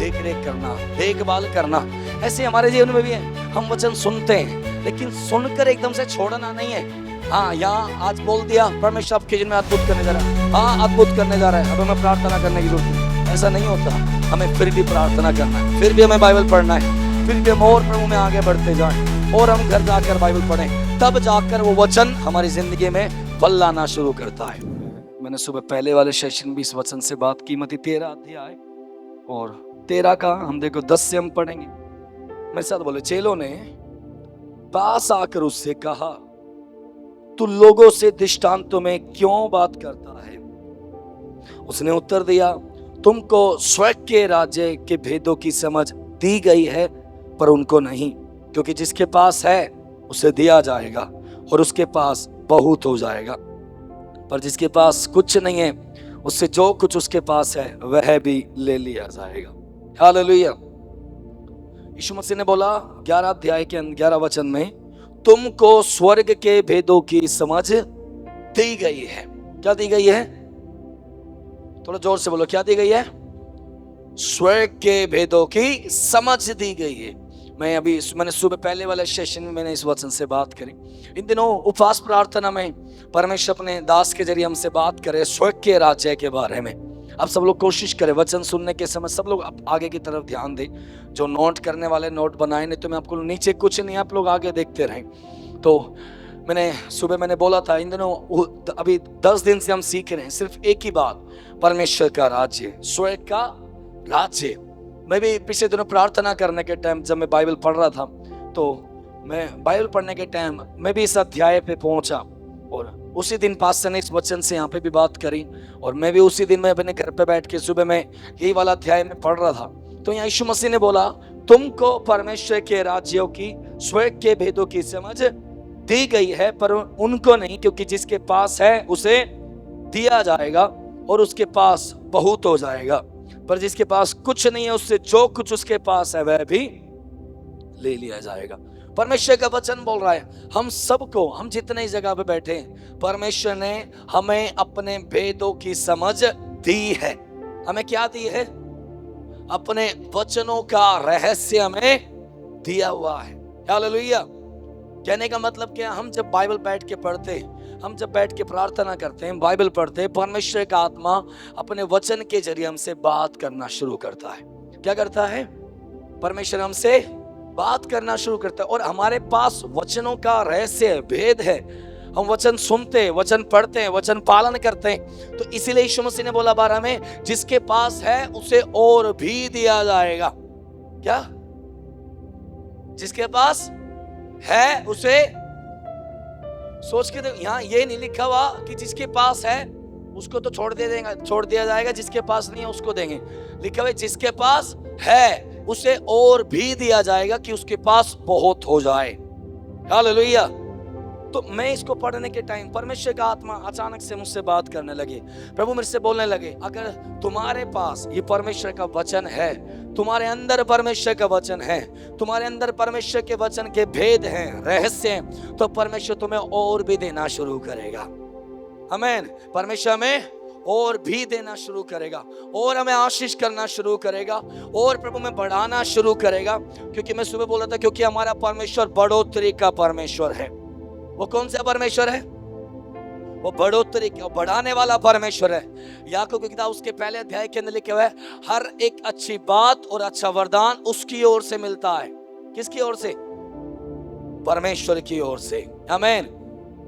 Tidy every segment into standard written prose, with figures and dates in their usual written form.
देख रेख करना, देखभाल करना। ऐसे हमारे जीवन में भी है, हम वचन सुनते हैं लेकिन सुनकर एकदम से छोड़ना नहीं है। हाँ, यहाँ आज बोल दिया परमेश्वर आपके जीवन में अद्भुत करने जा रहा है, हाँ अद्भुत करने जा रहा है, अब हमें प्रार्थना करने की जरूरत है, ऐसा नहीं होता। हमें फिर भी प्रार्थना करना है, फिर भी हमें बाइबल पढ़ना है, फिर भी हम और प्रभु में आगे बढ़ते जाएं और हम घर जाकर बाइबल पढ़ें, तब जाकर वो वचन हमारी जिंदगी में फल लाना शुरू करता है। मैंने सुबह पहले वाले सेशन में इस वचन से बात की, मत्ती 13 अध्याय और 13 का हम देखो 10 से हम पढ़ेंगे। मेरे साथ बोले, चेलों ने पास आकर उससे कहा, तू लोगों से दृष्टांतों में क्यों बात करता है? उसने उत्तर दिया, तुमको स्वर्ग के राज्य के भेदों की समझ दी गई है पर उनको नहीं, क्योंकि जिसके पास है उसे दिया जाएगा और उसके पास बहुत हो जाएगा, पर जिसके पास कुछ नहीं है उससे जो कुछ उसके पास है वह भी ले लिया जाएगा। हालेलुया। यीशु मसीह ने बोला 11 अध्याय के 11 वचन में, तुमको स्वर्ग के भेदों की समझ दी गई है। क्या दी गई है? थोड़ा जोर से बोलो, क्या दी गई है? स्वर्ग के भेदों की समझ दी गई है। मैंने सुबह पहले वाले सेशन में मैंने इस वचन से बात करी। इन दिनों उपवास प्रार्थना में परमेश्वर अपने दास के जरिए हमसे बात करे स्वर्ग के राज्य के बारे में। अब सब लोग कोशिश करें वचन सुनने के समय सब लोग आगे की तरफ ध्यान दें। जो नोट करने वाले नोट बनाए, नहीं तो मैं आपको नीचे कुछ नहीं, आप लोग आगे देखते रहें। तो मैंने बोला था, इन दिनों अभी 10 दिन से हम सीख रहे हैं सिर्फ एक ही बात, परमेश्वर का राज्य, स्वर्ग का राज्य। मैं भी पिछले दिनों प्रार्थना करने के टाइम जब मैं बाइबल पढ़ रहा था, तो मैं बाइबल पढ़ने के टाइम मैं भी इस अध्याय पे पहुंचा और उसी दिन पास्टर ने इस वचन से यहाँ पे भी बात करी और मैं भी उसी दिन में अपने घर पे बैठ के सुबह में यही वाला अध्याय में पढ़ रहा था। तो यहाँ यीशु मसीह ने बोला, तुमको परमेश्वर के राज्यों की, स्वर्ग के भेदों की समझ दी गई है पर उनको नहीं, क्योंकि जिसके पास है उसे दिया जाएगा और उसके पास बहुत हो जाएगा, पर जिसके पास कुछ नहीं है उससे जो कुछ उसके पास है वह भी ले लिया जाएगा। परमेश्वर का वचन बोल रहा है हम सबको, हम जितने जगह पे बैठे हैं, परमेश्वर ने हमें अपने भेदों की समझ दी है। हमें क्या दी है? अपने वचनों का रहस्य हमें दिया हुआ है। हालेलुया। कहने का मतलब क्या? हम जब बाइबल बैठ के पढ़ते हैं, हम जब बैठ के प्रार्थना करते हैं, बाइबल पढ़ते हैं, परमेश्वर का आत्मा अपने वचन के जरिए हमसे बात करना शुरू करता है। क्या करता है? परमेश्वर हमसे बात करना शुरू करता है और हमारे पास वचनों का रहस्य भेद है। हम वचन सुनते हैं, वचन पढ़ते हैं, वचन पालन करते हैं। तो इसीलिए यीशु मसीह ने बोला 12 में, जिसके पास है उसे और भी दिया जाएगा। क्या? जिसके पास है उसे, सोच के देखो, यहाँ ये नहीं लिखा हुआ कि जिसके पास है उसको तो छोड़ दिया जाएगा, जिसके पास नहीं है उसको देंगे। लिखा हुआ है जिसके पास है उसे और भी दिया जाएगा कि उसके पास बहुत हो जाए। हालेलुया। तो मैं इसको पढ़ने के टाइम परमेश्वर का आत्मा अचानक से मुझसे बात करने लगे। प्रभु मुझसे बोलने लगे, अगर तुम्हारे पास ये परमेश्वर का वचन है, तुम्हारे अंदर परमेश्वर का वचन है, तुम्हारे अंदर परमेश्वर के वचन के भेद हैं, रहस्य हैं, तो परमेश्वर तुम्हें और भी देना शुरू करेगा। आमीन। परमेश्वर हमें और भी देना शुरू करेगा और हमें आशीष करना शुरू करेगा और प्रभु में बढ़ाना शुरू करेगा। क्योंकि मैं सुबह बोला था, क्योंकि हमारा परमेश्वर बढ़ोतरी का परमेश्वर है। वो कौन सा परमेश्वर है? वो बढ़ोतरी का, बढ़ाने वाला परमेश्वर है। याकूब की किताब उसके पहले अध्याय के अंदर लिखा हुआ है, हर एक अच्छी बात और अच्छा वरदान उसकी ओर से मिलता है। किसकी ओर से? परमेश्वर की ओर से। आमीन।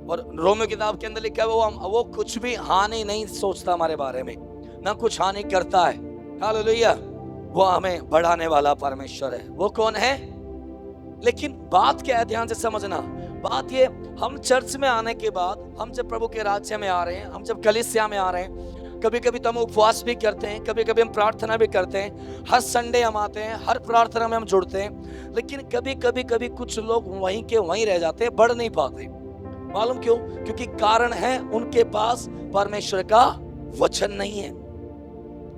और रोमियो किताब के अंदर लिखा है, वो कुछ भी हानि नहीं सोचता हमारे बारे में, ना कुछ हानि करता है। हालेलुया। वो हमें बढ़ाने वाला परमेश्वर है। वो कौन है? लेकिन बात क्या है, ध्यान से समझना। बात ये, हम चर्च में आने के बाद, हम जब प्रभु के राज्य में आ रहे हैं, हम जब कलीसिया में आ रहे हैं, कभी कभी तो हम उपवास भी करते हैं, कभी कभी हम प्रार्थना भी करते हैं, हर संडे हम आते हैं, हर प्रार्थना में हम जुड़ते हैं, लेकिन कभी कुछ लोग वहीं के वहीं रह जाते हैं, बढ़ नहीं पाते। मालूम क्यों? क्योंकि कारण है उनके पास परमेश्वर का वचन नहीं है।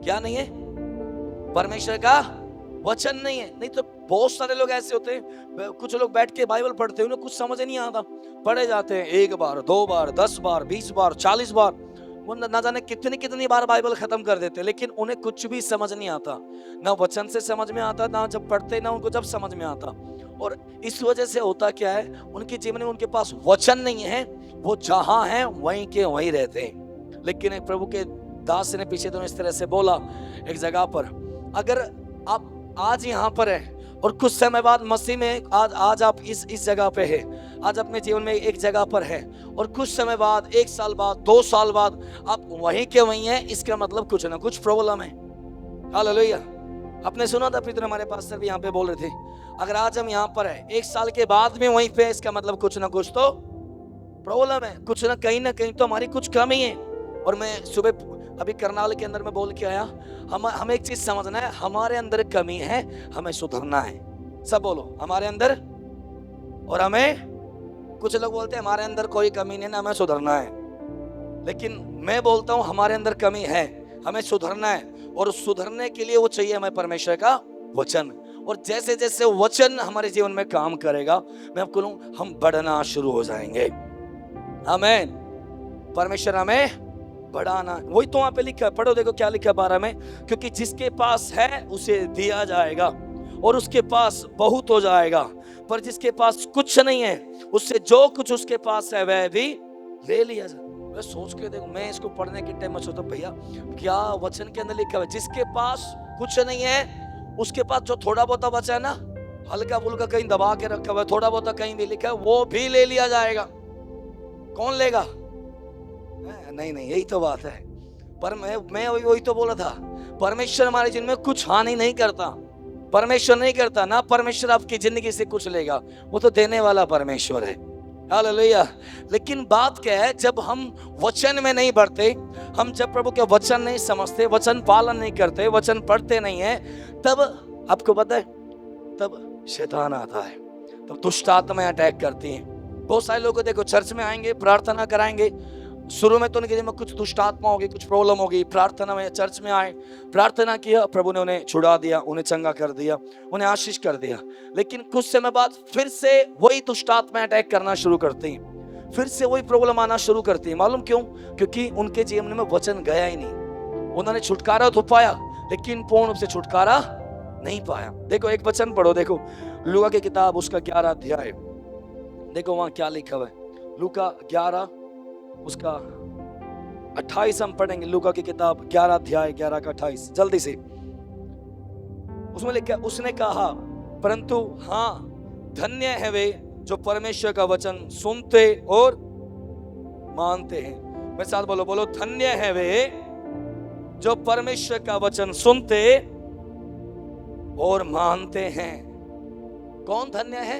क्या नहीं है? परमेश्वर का वचन नहीं है। नहीं तो बहुत सारे लोग ऐसे होते हैं, कुछ लोग बैठ के बाइबल पढ़ते हैं, उन्हें कुछ समझ नहीं आता, पढ़े जाते हैं 1 बार 2 बार 10 बार 20 बार 40 बार, वो ना जाने कितनी कितनी बार बाइबल खत्म कर देते, लेकिन उन्हें कुछ भी समझ नहीं आता, ना वचन से समझ में आता, ना जब पढ़ते ना उनको जब समझ में आता। और इस वजह से होता क्या है, उनके जीवन में उनके पास वचन नहीं है, वो जहां हैं वहीं के वहीं रहते हैं। लेकिन एक प्रभु के दास ने पीछे तो इस तरह से बोला एक जगह पर, अगर आप आज यहाँ पर है और कुछ समय बाद मसीह में आज आप इस जगह पे है, आज अपने जीवन में एक जगह पर है, और कुछ समय बाद, 1 साल बाद, 2 साल बाद आप वहीं के वहीं हैं, इसका मतलब कुछ ना कुछ प्रॉब्लम है। हालेलुया। आपने सुना था पितर हमारे पास्टर भी यहाँ पे बोल रहे थे, अगर आज हम यहाँ पर है 1 साल के बाद में वहीं पे, इसका मतलब कुछ ना कुछ तो प्रॉब्लम है, कुछ ना कहीं तो हमारी कुछ कमी है। और मैं सुबह अभी करनाल के अंदर में बोल के आया, हमें एक चीज समझना है, हमारे अंदर कमी है, हमें सुधरना है। सब बोलो, हमारे अंदर। और हमें, कुछ लोग बोलते हैं हमारे अंदर कोई कमी नहीं ना, हमें सुधरना है। लेकिन मैं बोलता हूं हमारे अंदर कमी है, हमें सुधरना है, और सुधरने के लिए वो चाहिए हमें परमेश्वर का वचन। और जैसे जैसे वचन हमारे जीवन में काम करेगा, मैं आपको कहूं हम बढ़ना शुरू हो जाएंगे। आमीन। परमेश्वर हमें बढ़ाना, वही तो वहां पे लिखा है, पढ़ो देखो क्या लिखा है 12 में, क्योंकि जिसके पास है उसे दिया जाएगा और उसके पास बहुत हो जाएगा, पर जिसके पास कुछ नहीं है उससे जो कुछ उसके पास है वह भी ले लिया जाए। मैं सोच के देखो, मैं इसको पढ़ने के टाइम में सोचता भैया क्या वचन के अंदर लिखा है, जिसके पास कुछ नहीं है उसके पास जो थोड़ा बहुत बचा है ना, हल्का फुल्का कहीं दबा के रखा हुआ है, थोड़ा बहुत कहीं भी लिखा है, वो भी ले लिया जाएगा। कौन लेगा? नहीं, यही तो बात है। पर मैं वही तो बोला था, परमेश्वर हमारे जीवन में कुछ हानि नहीं करता, परमेश्वर नहीं करता ना, परमेश्वर आपकी जिंदगी से कुछ लेगा, वो तो देने वाला परमेश्वर है। हालेलुया। लेकिन बात क्या है, जब हम वचन में नहीं बढ़ते, हम जब प्रभु के वचन नहीं समझते, वचन पालन नहीं करते, वचन पढ़ते नहीं है, तब आपको पता है तब शैतान आता है, तब दुष्ट आत्माएं अटैक करती हैं। बहुत सारे लोग देखो चर्च में आएंगे, प्रार्थना कराएंगे, शुरू में तो उनके जीवन में कुछ दुष्ट आत्मा होगी, कुछ प्रॉब्लम होगी, प्रार्थना में चर्च में आए, प्रार्थना किया, प्रभु ने उन्हें छुड़ा दिया, उन्हें चंगा कर दिया, उन्हें आशीष कर दिया। लेकिन कुछ समय बाद फिर से वही दुष्ट आत्मा अटैक करना शुरू करती हैं, फिर से वही प्रॉब्लम आना शुरू करती है। मालूम क्यों? क्योंकि उनके जीवन में वचन गया ही नहीं। उन्होंने छुटकारा तो पाया लेकिन पूर्ण रूप से छुटकारा नहीं पाया। देखो एक वचन पढ़ो, देखो लूका की किताब उसका 11 अध्याय, देखो वहां क्या लिखा हुआ है। लूका 11 उसका 28 हम पढ़ेंगे। लूका की किताब 11 अध्याय 11 का 28 जल्दी से। उसमें लिखा, उसने कहा परंतु हाँ धन्य है वे जो परमेश्वर का वचन सुनते और मानते हैं। मेरे साथ बोलो, बोलो धन्य है वे जो परमेश्वर का वचन सुनते और मानते हैं। कौन धन्य है?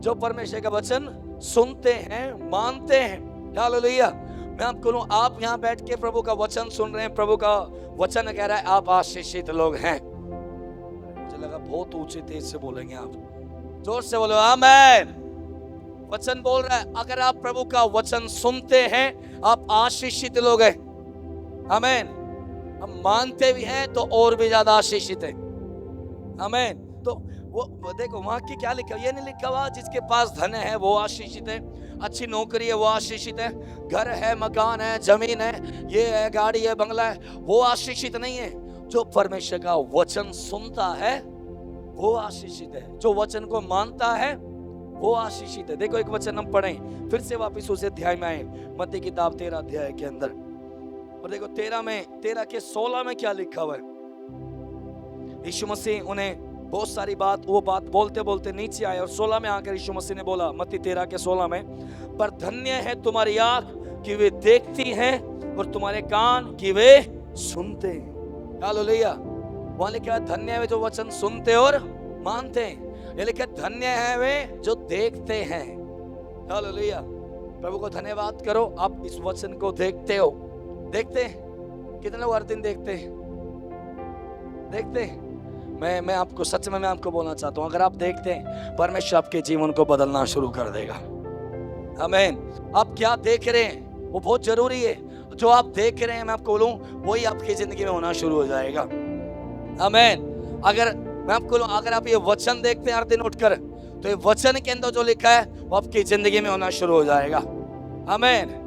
जो परमेश्वर का वचन सुनते हैं, मानते हैं। हालेलुया। मैं आपको कहूं, आप यहाँ बैठ के प्रभु का वचन सुन रहे हैं, प्रभु का वचन कह रहा है आप आशीषित लोग हैं। मुझे लगा बहुत ऊंचे तेज से बोलेंगे आप, जोर से बोलो आमीन। वचन बोल रहा है अगर आप प्रभु का वचन सुनते हैं आप आशीषित लोग हैं। आमीन। हम मानते भी हैं तो और भी ज्यादा आशीषित है। आमीन। तो वो देखो वहां की क्या लिखा, ये नहीं लिखा हुआ जिसके पास धन है वो आशीषित है, अच्छी नौकरी है वो आशीषित है, घर है, मकान है, जमीन है, ये है, गाड़ी है, बंगला है, वो आशीषित नहीं है। जो परमेश्वर का वचन सुनता है वो आशीषित है, जो वचन को मानता है वो आशीषित है। देखो एक वचन हम पढ़ें, फिर से वापस उस अध्याय में आए, मत्ती की किताब 13 अध्याय के अंदर, और देखो 13 के 16 में क्या लिखा हुआ है। यीशु मसीह उन्हें बहुत सारी वो बात बोलते बोलते नीचे आए, और 16 में आकर यीशु मसीह ने बोला, मत्ती 13 के 16 में, पर धन्य है तुम्हारी आंख कि वे देखती हैं और तुम्हारे कान कि वे सुनते हैं। हालेलुया। वहां लिखा है धन्य है जो वचन सुनते और मानते हैं, ये लिखा धन्य है वे जो देखते हैं। हालेलुया। प्रभु को धन्यवाद करो, आप इस वचन को देखते हो। देखते हैं कितने लोग हर दिन देखते हैं? देखते हैं। मैं आपको सच में मैं आपको बोलना चाहता हूं, अगर आप देखते हैं परमेश्वर आपके जीवन को बदलना शुरू कर देगा। आमीन। आप क्या देख रहे हैं वो बहुत जरूरी है। जो आप देख रहे हैं मैं आपको बोलूं वही आपकी जिंदगी में होना शुरू हो जाएगा। आमीन। अगर मैं आपको बोलूं, अगर आप ये वचन देखते हैं हर दिन उठकर, तो ये वचन के अंदर जो लिखा है वो आपकी जिंदगी में होना शुरू हो जाएगा। आमीन।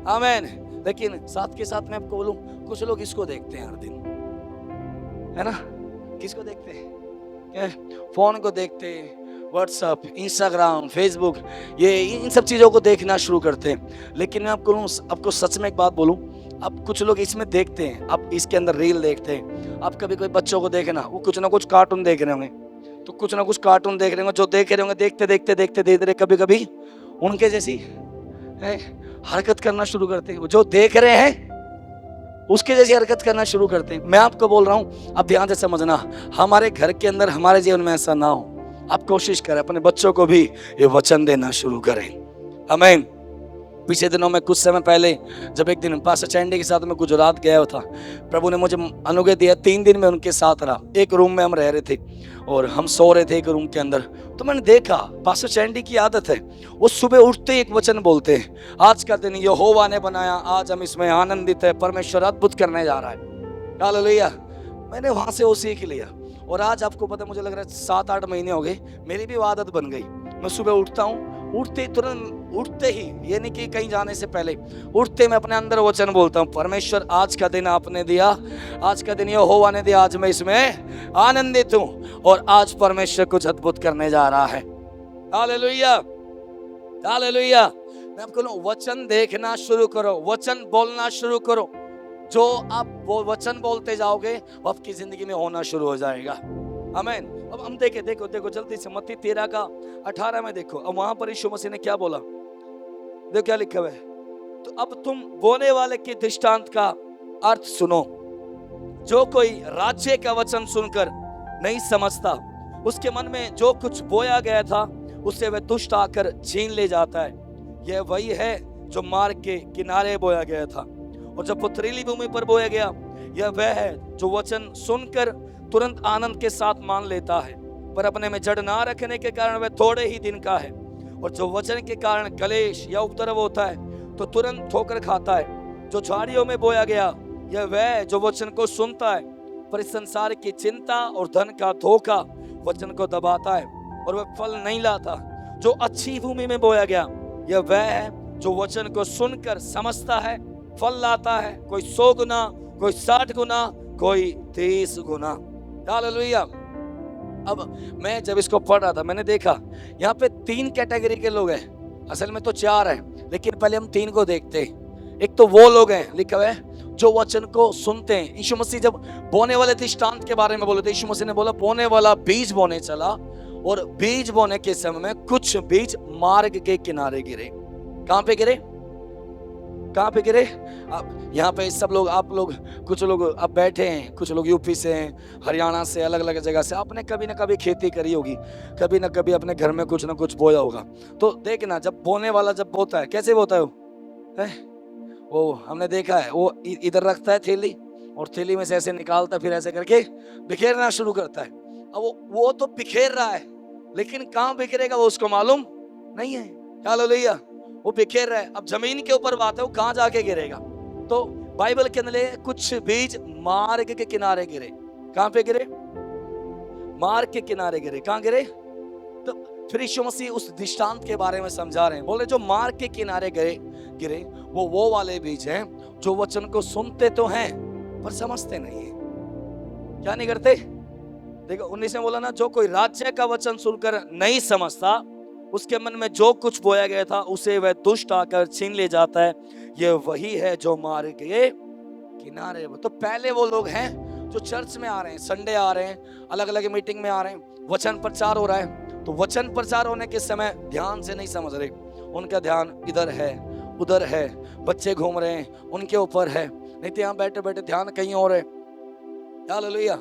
आमेन। लेकिन साथ के साथ मैं आपको बोलूं, कुछ लोग इसको देखते हैं हर दिन, है ना? किसको देखते हैं? क्या? फोन को देखते हैं, व्हाट्सअप, इंस्टाग्राम, फेसबुक, ये इन सब चीज़ों को देखना शुरू करते हैं। लेकिन मैं आपको सच में एक बात बोलूं, अब कुछ लोग इसमें देखते हैं, अब इसके अंदर रील देखते हैं। आप कभी कोई बच्चों को देखे ना, वो कुछ ना कुछ कार्टून देख रहे होंगे, तो कुछ ना कुछ कार्टून देख रहे होंगे, जो देख रहे होंगे, देखते देखते देखते देखते कभी कभी उनके जैसी हरकत करना शुरू करते हैं। जो देख रहे हैं उसके जैसी हरकत करना शुरू करते हैं। मैं आपको बोल रहा हूं, अब ध्यान से समझना, हमारे घर के अंदर, हमारे जीवन में ऐसा ना हो। आप कोशिश करें अपने बच्चों को भी ये वचन देना शुरू करें। आमीन। पिछले दिनों में कुछ समय पहले जब एक दिन पास्टर चैंडी के साथ में गुजरात गया था, प्रभु ने मुझे अनुग्रह दिया, 3 दिन में उनके साथ रहा। एक रूम में हम रह रहे थे और हम सो रहे थे एक रूम के अंदर। तो मैंने देखा, पास्टर चैंडी की आदत है, वो सुबह उठते ही एक वचन बोलते हैं, आज का दिन यहोवा ने बनाया, आज हम इसमें आनंदित है, परमेश्वर अद्भुत करने जा रहा है। हालेलुया। मैंने वहां से वो सीख लिया और आज आपको पता, मुझे लग रहा है 7-8 महीने हो गए, मेरी भी वो आदत बन गई। मैं सुबह उठता हूँ, उठते ही, ये नहीं कि कहीं जाने से पहले, उठते मैं अपने अंदर वचन बोलता हूँ, परमेश्वर आज का दिन आपने दिया, आज का दिन यहोवा ने दिया, आज मैं इसमें आनंदित हूँ और आज परमेश्वर कुछ अद्भुत करने जा रहा है। Hallelujah, hallelujah. मैं आपको कहूँ, वचन देखना शुरू करो, वचन बोलना शुरू करो। जो आप वो वचन बोलते जाओगे वो आपकी जिंदगी में होना शुरू हो जाएगा। आमीन। अब हम देखो जल्दी से मत्ती 13:18 में देखो, अब वहां पर यीशु मसीह ने क्या बोला, देखो क्या लिखा हुआ है। तो अब तुम बोने वाले के दृष्टांत का अर्थ सुनो। जो कोई राज्य का वचन सुनकर नहीं समझता, उसके मन में जो कुछ बोया गया था उसे वह दुष्ट आकर छीन ले जाता है। यह वही है जो मार्ग के किनारे बोया गया था और जब पथरीली भूमि पर बोया गया, यह वह है जो वचन सुनकर तुरंत आनंद के साथ मान लेता है, पर अपने में जड़ ना रखने के कारण वह थोड़े ही दिन का है। और जो वचन के कारण कलेश या उपद्रव होता है तो तुरंत ठोकर खाता है। जो झाड़ियों में बोया गया, यह वह है जो वचन को सुनता है, पर इस संसार की चिंता और धन का धोखा वचन को दबाता है और वह फल नहीं लाता। जो अच्छी भूमि में बोया गया, यह वह है जो वचन को सुनकर समझता है, फल लाता है, कोई 100 गुना, कोई 60 गुना, कोई 30 गुना। हालेलुया। अब मैं जब इसको पढ़ रहा था, मैंने देखा यहाँ पे 3 कैटेगरी के लोग हैं, असल में तो 4 हैं, लेकिन पहले हम 3 को देखते हैं। एक तो वो लोग हैं, लिखा हुआ है, जो वचन को सुनते हैं। यीशु मसीह जब बोने वाले दृष्टांत के बारे में बोले थे, यीशु मसीह ने बोला, बोने वाला बीज बोने चला और बीज बोने के समय में कुछ बीज मार्ग के किनारे गिरे। कहां पे गिरे? कहां पे गिरे? अब यहाँ पे सब लोग, आप लोग, कुछ लोग अब बैठे हैं, कुछ लोग यूपी से हैं, हरियाणा से, अलग अलग जगह से। आपने कभी ना कभी खेती करी होगी, कभी ना कभी अपने घर में कुछ ना कुछ बोया होगा। तो देखना, जब बोने वाला जब बोता है, कैसे बोता है वो हमने देखा है, वो इधर रखता है थैली और थैली में से ऐसे निकालता, फिर ऐसे करके बिखेरना शुरू करता है। अब वो तो बिखेर रहा है, लेकिन कहाँ बिखरेगा वो उसको मालूम नहीं है। हालेलुया। वो बिखेर रहा है। अब जमीन के ऊपर बात है, वो कहाँ जाके गिरेगा। तो बाइबल के अंदर कुछ बीज मार्ग के किनारे गिरे। कहाँ पे गिरे? मार्ग के किनारे गिरे। कहाँ गिरे? तो फिर यीशु मसीह उस दृष्टांत के बारे में समझा रहे हैं। बोले जो मार्ग के किनारे गिरे वो वाले बीज हैं जो वचन को सुनते तो हैं पर समझते नहीं है। क्या नहीं करते? देखो 19 में बोला ना, जो कोई राज्य का वचन सुनकर नहीं समझता, उसके मन में जो कुछ बोया गया था उसे वह दुष्ट आकर छीन ले जाता है। यह वही है जो मार्ग के किनारे। तो पहले वो लोग हैं जो चर्च में आ रहे हैं, संडे आ रहे हैं, अलग अलग मीटिंग में आ रहे हैं, वचन प्रचार हो रहा है, तो वचन प्रचार होने के समय ध्यान से नहीं समझ रहे। उनका ध्यान इधर है, उधर है, बच्चे घूम रहे हैं उनके ऊपर है, नहीं तो यहाँ बैठे बैठे ध्यान कहीं और है। हालेलुया।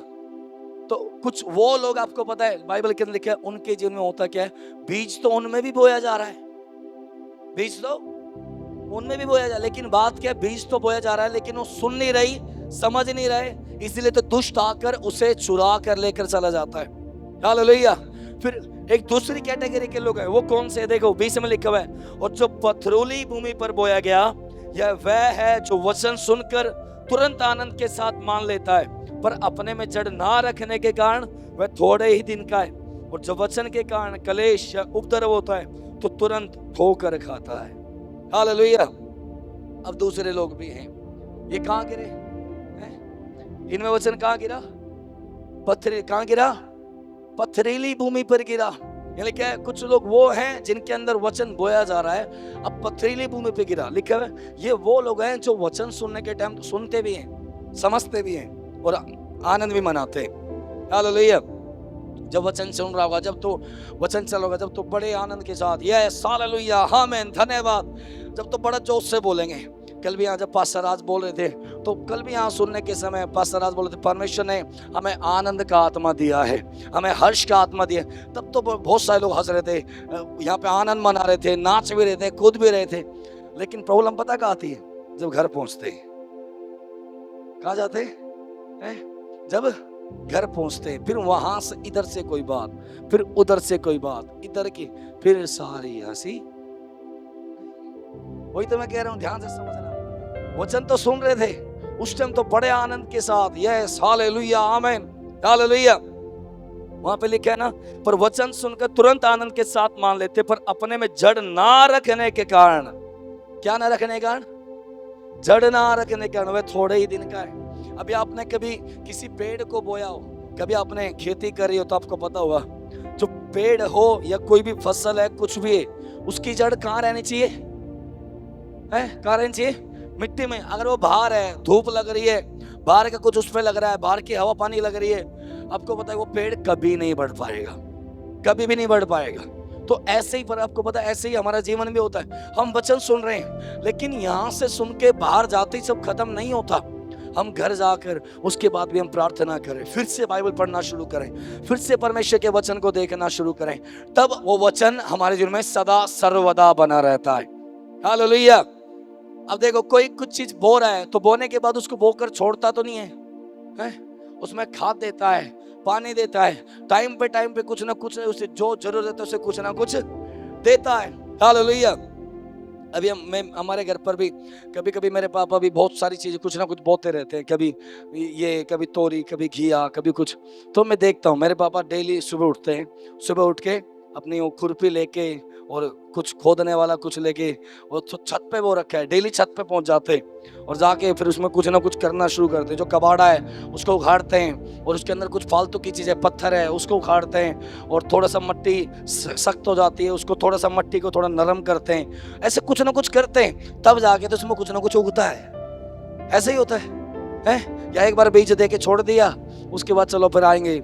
तो कुछ वो लोग, आपको पता है बाइबल के अंदर लिखा है, उनके जीवन में होता क्या है, बीज तो उनमें भी बोया जा रहा है, बीज तो उनमें भी बोया जा रहा है, लेकिन बात क्या है, बीज तो बोया जा रहा है लेकिन वो सुन नहीं रही, समझ नहीं रहे, इसलिए तो दुष्ट आकर उसे चुरा कर लेकर चला जाता है। हालेलुया। फिर एक दूसरी कैटेगरी के लोग हैं, वो कौन से? देखो 20 में लिखा हुआ है, और जो पथरीली भूमि पर बोया गया, यह वह है जो वचन सुनकर तुरंत आनंद के साथ मान लेता है, पर अपने में जड़ ना रखने के कारण वह थोड़े ही दिन का है। और जब वचन के कारण कलेश या उपद्रव होता है तो तुरंत ठोकर खाता है। हालेलुया। अब दूसरे लोग भी हैं। ये कहाँ गिरे हैं? इनमें वचन कहाँ गिरा? पत्थर कहाँ गिरा? पथरीली भूमि पर गिरा। यानी क्या है? कुछ लोग वो हैं जिनके अंदर वचन बोया जा रहा है, अब पथरीली भूमि पे गिरा। लिखा है ये वो लोग हैं जो वचन सुनने के टाइम सुनते भी हैं, समझते भी हैं और आनंद भी मनाते हैं। हालेलुया। जब वचन सुन रहा होगा, जब तो वचन चल होगा, जब तो बड़े आनंद के साथ यस हालेलुया आमीन धन्यवाद, जब तो बड़ा जोश से बोलेंगे। कल भी यहाँ जब पास्टर राज बोल रहे थे, तो कल भी यहाँ सुनने के समय पास्टर राज बोल रहे थे परमेश्वर ने हमें आनंद का आत्मा दिया है, हमें हर्ष का आत्मा दिया। तब तो बहुत सारे लोग हंस रहे थे, यहाँ पे आनंद मना रहे थे, नाच भी रहे थे, कूद भी रहे थे। लेकिन प्रॉब्लम पता कहाँ आती है? जब घर पहुंचते हैं। कहाँ जाते हैं? जब घर पहुंचते हैं, फिर वहां से इधर से कोई बात, फिर उधर से कोई बात, इधर की फिर सारी हंसी। वही तो मैं कह रहा हूं, ध्यान से समझना। वचन तो सुन रहे थे उस टाइम तो बड़े आनंद के साथ यस हालेलुया आमीन हालेलुया। वहां पे लिखा है ना, पर वचन सुनकर तुरंत आनंद के साथ मान लेते, पर अपने में जड़ ना रखने के कारण। क्या ना रखने के कारण? जड़ ना रखने के कारण। वह थोड़े ही दिन का है। अभी आपने कभी किसी पेड़ को बोया हो, कभी आपने खेती करी हो तो आपको पता होगा, जो पेड़ हो या कोई भी फसल है, कुछ भी है, उसकी जड़ कहाँ रहनी चाहिए? कहाँ रहनी चाहिए? मिट्टी में। अगर वो बाहर है, धूप लग रही है, बाहर का कुछ उस पर लग रहा है, बाहर की हवा पानी लग रही है, आपको पता है वो पेड़ कभी नहीं बढ़ पाएगा, कभी भी नहीं बढ़ पाएगा। तो ऐसे ही, पर आपको पता है ऐसे ही हमारा जीवन भी होता है। हम वचन सुन रहे हैं, लेकिन यहाँ से सुन के बाहर जाते ही सब खत्म नहीं होता। हम घर जाकर उसके बाद भी हम प्रार्थना करें, फिर से बाइबल पढ़ना शुरू करें, फिर से परमेश्वर के वचन को देखना शुरू करें, तब वो वचन हमारे जीवन में सदा सर्वदा बना रहता है। हालेलुया। अब देखो, कोई कुछ चीज बो रहा है तो बोने के बाद उसको बोकर छोड़ता तो नहीं है, उसमें खाद देता है, पानी देता है, टाइम पे कुछ ना कुछ उसे जो जरूरत है उसे कुछ ना कुछ देता है। हालेलुया। अभी हमारे घर पर भी कभी कभी मेरे पापा भी बहुत सारी चीजें कुछ ना कुछ बोते रहते हैं, कभी ये, कभी तोरी, कभी घिया, कभी कुछ। तो मैं देखता हूँ मेरे पापा डेली सुबह उठते हैं, सुबह उठ के अपनी वो खुरपी लेके और कुछ खोदने वाला कुछ लेके, और तो छत पे वो रखा है, डेली छत पे पहुंच जाते और जाके फिर उसमें कुछ ना कुछ करना शुरू करते हैं। जो कबाड़ा है उसको उखाड़ते हैं, और उसके अंदर कुछ फालतू की चीजें, पत्थर है उसको उखाड़ते हैं, और थोड़ा सा मट्टी सख्त हो जाती है, उसको थोड़ा सा मट्टी को थोड़ा नरम करते हैं, ऐसे कुछ ना कुछ करते हैं, तब जाके तो उसमें कुछ ना कुछ उगता है। ऐसे ही होता है? या एक बार बीज दे के छोड़ दिया, उसके बाद चलो फिर आएंगे।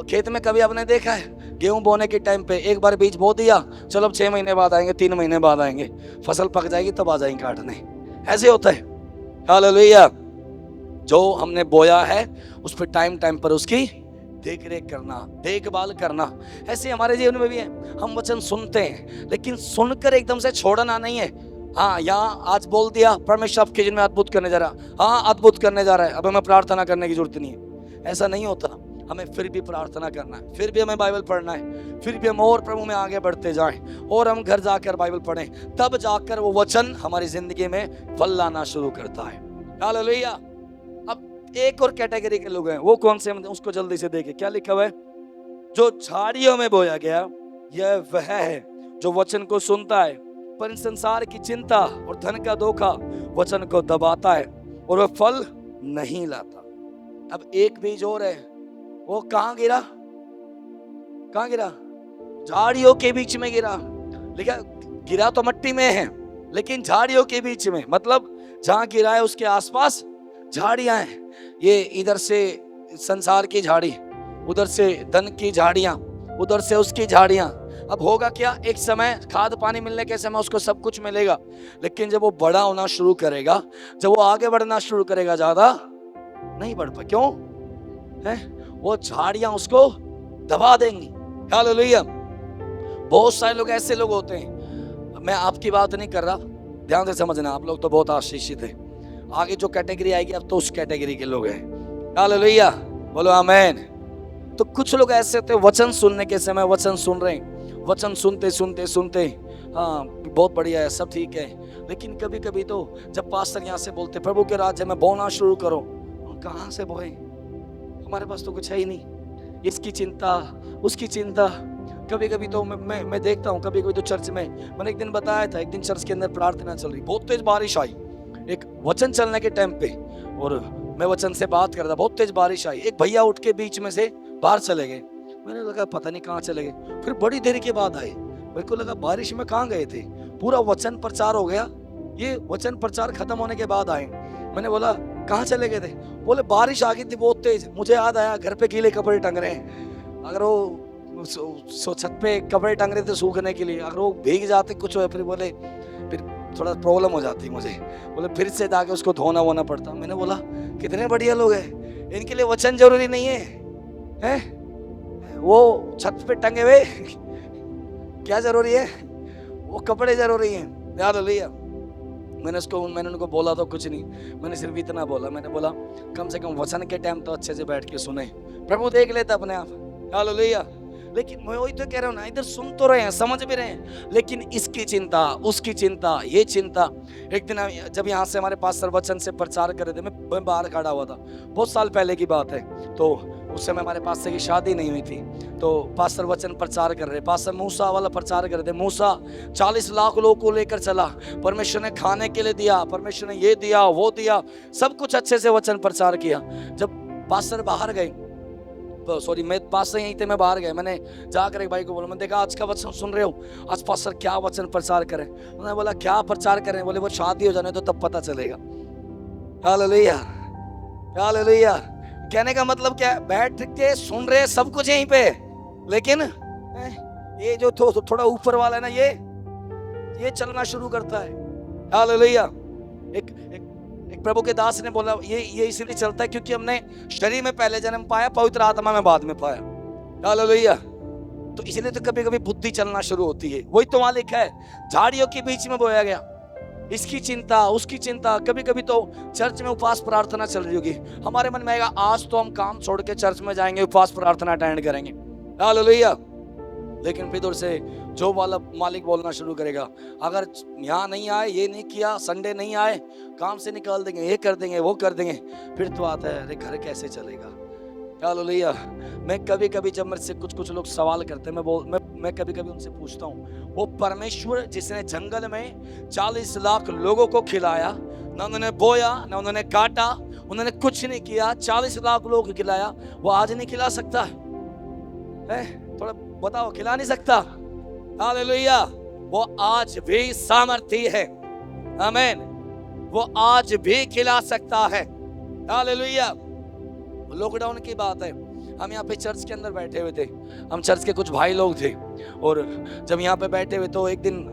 खेत में कभी आपने देखा है गेहूं बोने के टाइम पे एक बार बीज बो दिया, चलो 6 महीने बाद आएंगे, 3 महीने बाद आएंगे, फसल पक जाएगी तब आ जाएंगे काटने। ऐसे होता है। हालेलुया। जो हमने बोया है उस पर टाइम पर उसकी देख रेख करना, देखभाल करना। ऐसे हमारे जीवन में भी है। हम वचन सुनते हैं, लेकिन सुनकर एकदम से छोड़ना नहीं है। हाँ, यहाँ आज बोल दिया परमेश्वर आपके जीवन में अद्भुत करने जा रहा, हाँ अद्भुत करने जा रहा है, अब हमें प्रार्थना करने की जरूरत नहीं है। ऐसा नहीं होता। हमें फिर भी प्रार्थना करना है, फिर भी हमें बाइबल पढ़ना है, फिर भी हम और प्रभु में आगे बढ़ते जाएं, और हम घर जाकर बाइबल पढ़ें, तब जाकर वो वचन हमारी जिंदगी में फल लाना शुरू करता है। हालेलुया। अब एक और कैटेगरी के लोग हैं, वो कौन से? उसको जल्दी से देखें क्या लिखा हुआ है। जो झाड़ियों में बोया गया, यह वह है जो वचन को सुनता है, पर इन संसार की चिंता और धन का धोखा वचन को दबाता है और वह फल नहीं लाता। अब एक बीज और है, वो कहाँ गिरा? कहाँ गिरा? झाड़ियों के बीच में गिरा। लिखा गिरा तो मिट्टी में है, लेकिन झाड़ियों के बीच में, मतलब जहाँ गिरा है उसके आसपास झाड़ियां हैं। ये इधर से संसार की झाड़ी, उधर से धन की झाड़ियां, उधर से उसकी झाड़ियां। अब होगा क्या, एक समय खाद पानी मिलने के समय उसको सब कुछ मिलेगा, लेकिन जब वो बड़ा होना शुरू करेगा, जब वो आगे बढ़ना शुरू करेगा, ज्यादा नहीं बढ़ पाए। क्यों है? वो झाड़ियां उसको दबा देंगी। हालेलुया। बहुत सारे लोग ऐसे लोग होते हैं, मैं आपकी बात नहीं कर रहा, ध्यान से समझना, आप लोग तो बहुत आशीषित है। आगे जो कैटेगरी आएगी अब तो उस कैटेगरी के लोग हैं। हालेलुया, बोलो आमीन। तो कुछ लोग ऐसे होते हैं, वचन सुनने के समय वचन सुन रहे हैं, वचन सुनते सुनते सुनते हाँ बहुत बढ़िया है, सब ठीक है, लेकिन कभी कभी तो जब पास्टर यहाँ से बोलते प्रभु के राज्य में बोना शुरू करो, कहाँ से बोए? हमारे पास तो कुछ है ही नहीं। इसकी चिंता, उसकी चिंता। कभी कभी तो मैं देखता हूँ, कभी कभी तो चर्च में, मैंने एक दिन बताया था, एक दिन चर्च के अंदर प्रार्थना चल रही, बहुत तेज बारिश आई, एक वचन चलने के टाइम पे, और मैं वचन से बात कर रहा था, बहुत तेज बारिश आई, एक भैया उठ के बीच में से बाहर चले गए। मैंने लगा पता नहीं कहाँ चले गए, फिर बड़ी देर के बाद आए, मेरे को लगा बारिश में कहाँ गए थे, पूरा वचन प्रचार हो गया, ये वचन प्रचार खत्म होने के बाद आए। मैंने बोला कहाँ चले गए थे, बोले बारिश आ गई थी बहुत तेज। मुझे याद आया घर पे गीले कपड़े टंग रहे हैं, अगर वो छत पे कपड़े टंग रहे थे सूखने के लिए, अगर वो भीग जाते कुछ हो, फिर बोले फिर थोड़ा प्रॉब्लम हो जाती मुझे, बोले फिर से जाके उसको धोना वोना पड़ता। मैंने बोला कितने बढ़िया लोग हैं, इनके लिए वचन जरूरी नहीं है, हैं? वो छत पे टंगे हुए क्या जरूरी है, वो कपड़े जरूरी हैं। याद लिया मैंने उनको बोला तो कुछ नहीं, मैंने सिर्फ इतना बोला, मैंने बोला कम से कम वचन के टाइम तो अच्छे से बैठ के सुने, प्रभु देख लेता अपने आप। हालेलुया। लेकिन मैं वही तो कह रहा हूँ ना, इधर सुन तो रहे हैं, समझ भी रहे हैं, लेकिन इसकी चिंता, उसकी चिंता, ये चिंता। एक दिन जब यहाँ से हमारे पास वचन से प्रचार कर रहे थे, मैं बाहर खड़ा हुआ था, बहुत साल पहले की बात है, तो उस समय हमारे पास से की शादी नहीं हुई थी, तो पास्टर वचन प्रचार कर रहे, पास्टर मूसा वाला प्रचार कर रहे थे। मूसा 40 लाख लोगों को लेकर चला, परमेश्वर ने खाने के लिए दिया, परमेश्वर ने ये दिया वो दिया, सब कुछ अच्छे से वचन प्रचार किया। जब पास्टर बाहर गए, सॉरी मैं पास्टर यहीं थे, मैं बाहर गया, मैंने जाकर एक भाई को बोला, मैं देखा आज का वचन सुन रहे हो, आज पास्टर क्या वचन प्रचार करें। उन्होंने बोला क्या प्रचार करें, बोले वो शादी हो जाने तो तब पता चलेगा। Hallelujah, hallelujah. कहने का मतलब क्या, बैठ के सुन रहे सब कुछ यहीं पे, लेकिन ये जो थोड़ा ऊपर वाला है ना, ये चलना शुरू करता है। हालेलुया। एक प्रभु के दास ने बोला ये इसलिए चलता है क्योंकि हमने शरीर में पहले जन्म पाया, पवित्र आत्मा में बाद में पाया। हालेलुया। तो इसलिए तो कभी कभी बुद्धि चलना शुरू होती है। वही तो वहां लिखा है, झाड़ियों के बीच में बोया गया, इसकी चिंता उसकी चिंता। कभी कभी तो चर्च में उपवास प्रार्थना चल रही होगी, हमारे मन में आएगा आज तो हम काम छोड़ के चर्च में जाएंगे, उपवास प्रार्थना अटेंड करेंगे। हालेलुया। लेकिन फिर दूर से जो वाला मालिक बोलना शुरू करेगा, अगर यहाँ नहीं आए, ये नहीं किया, संडे नहीं आए, काम से निकाल देंगे, ये कर देंगे वो कर देंगे, फिर तो आता है अरे घर कैसे चलेगा। हालेलुया। मैं कभी कभी जब मेरे से कुछ लोग सवाल करते हैं, मैं कभी कभी उनसे पूछता हूँ, वो परमेश्वर जिसने जंगल में 40 लाख लोगों को खिलाया, ना उन्होंने बोया ना उन्होंने काटा, उन्होंने कुछ नहीं किया, 40 लाख लोगों को खिलाया, वो आज नहीं खिला सकता है? थोड़ा बताओ, खिला नहीं सकता? हालेलुया। वो आज भी सामर्थी है, आमीन, वो आज भी खिला सकता है। हालेलुया। लॉकडाउन की बात है, हम यहाँ पे चर्च के अंदर बैठे हुए थे, हम चर्च के कुछ भाई लोग थे, और जब यहाँ पे बैठे हुए तो एक दिन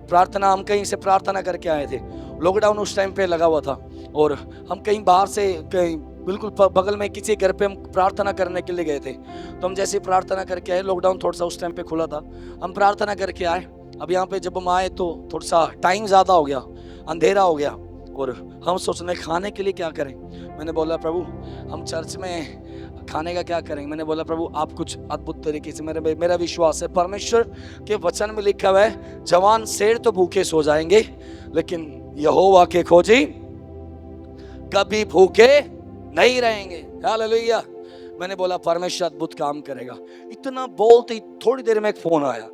प्रार्थना, हम कहीं से प्रार्थना करके आए थे, लॉकडाउन उस टाइम पे लगा हुआ था, और हम कहीं बाहर से कहीं बिल्कुल बगल में किसी घर पे हम प्रार्थना करने के लिए गए थे। तो हम जैसे प्रार्थना करके आए, लॉकडाउन थोड़ा सा उस टाइम पे खुला था, हम प्रार्थना करके आए। अब यहाँ पे जब हम आए तो थोड़ा सा टाइम ज़्यादा हो गया, अंधेरा हो गया, और हम सोचने खाने के लिए क्या करें। मैंने बोला प्रभु हम चर्च में खाने का क्या करेंगे। मैंने बोला प्रभु आप कुछ अद्भुत तरीके से, मेरा विश्वास है परमेश्वर के वचन में लिखा हुआ है, जवान शेर तो भूखे सो जाएंगे, लेकिन यहोवा के खोजी कभी भूखे नहीं रहेंगे। हालेलुया। मैंने बोला परमेश्वर अद्भुत काम करेगा। इतना बोलते थोड़ी देर में एक फोन आया,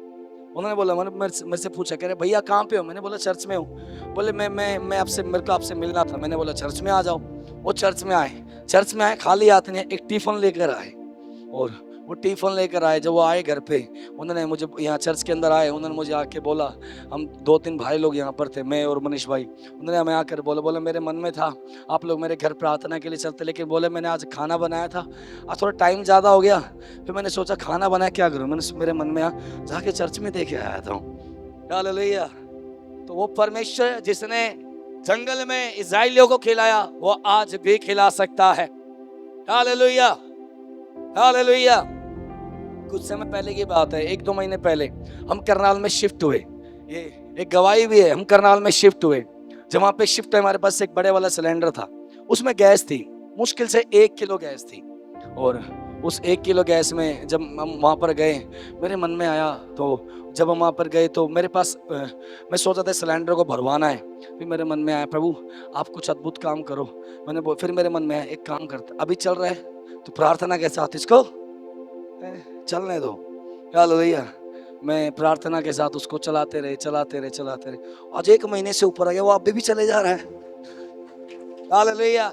उन्होंने बोला, मेरे से पूछा, कह रहे भैया कहाँ पे हो? मैंने बोला चर्च में हूँ। बोले मैं आपसे, मेरे को आपसे मिलना था। मैंने बोला चर्च में आ जाओ। वो चर्च में आए, खाली हाथ नहीं, एक टिफिन लेकर आए, और वो टिफिन लेकर आए। जब वो आए घर पे, उन्होंने मुझे यहाँ चर्च के अंदर आए, उन्होंने मुझे आके बोला, हम 2-3 भाई लोग यहाँ पर थे, मैं और मनीष भाई, उन्होंने हमें आकर बोला मेरे मन में था आप लोग मेरे घर प्रार्थना के लिए चलते, लेकिन बोले मैंने आज खाना बनाया था, आज थोड़ा टाइम ज़्यादा हो गया, फिर मैंने सोचा खाना बनाया क्या करूँ, मेरे मन में जाके चर्च में देखे आया था। हालेलुया। तो वो परमेश्वर जिसने जंगल में इस्राएलियों को खिलाया, वो आज भी खिला सकता है। Hallelujah, hallelujah. कुछ समय पहले की बात है, 1-2 महीने पहले हम करनाल में शिफ्ट हुए, ये एक गवाही भी है, हम करनाल में शिफ्ट हुए। जब वहाँ पे शिफ्ट हुए, हमारे पास एक बड़े वाला सिलेंडर था, उसमें गैस थी, मुश्किल से 1 किलो गैस थी, और उस 1 किलो गैस में जब हम वहाँ पर गए, मेरे मन में आया, तो जब हम वहाँ पर गए तो मेरे पास मैं सोचा था सिलेंडर को भरवाना है, फिर मेरे मन में आया प्रभु आप कुछ अद्भुत काम करो। फिर मेरे मन में आया एक काम करता, अभी चल रहा है तो प्रार्थना के साथ इसको चलने दो। हालेलुया। मैं प्रार्थना के साथ उसको चलाते रहे। आज 1 महीने से ऊपर आ गया, वो अभी भी चले जा रहा है। हालेलुया।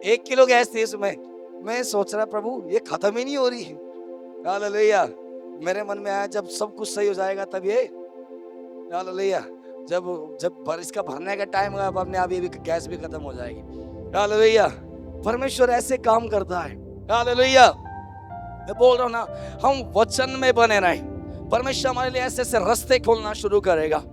1 किलो गैस थी उसमें। मैं सोच रहा प्रभु ये खत्म ही नहीं हो रही। हालेलुया। मेरे मन में आया जब सब कुछ सही हो जाएगा तब ये, हालेलुया, जब जब इसका भरने का टाइम होगा अपने आप ये भी गैस भी खत्म हो जाएगी। हालेलुया। परमेश्वर ऐसे काम करता है। हालेलुया। मैं बोल रहा हूँ ना, हम वचन में बने रहें, परमेश्वर हमारे लिए ऐसे ऐसे रास्ते खोलना शुरू करेगा।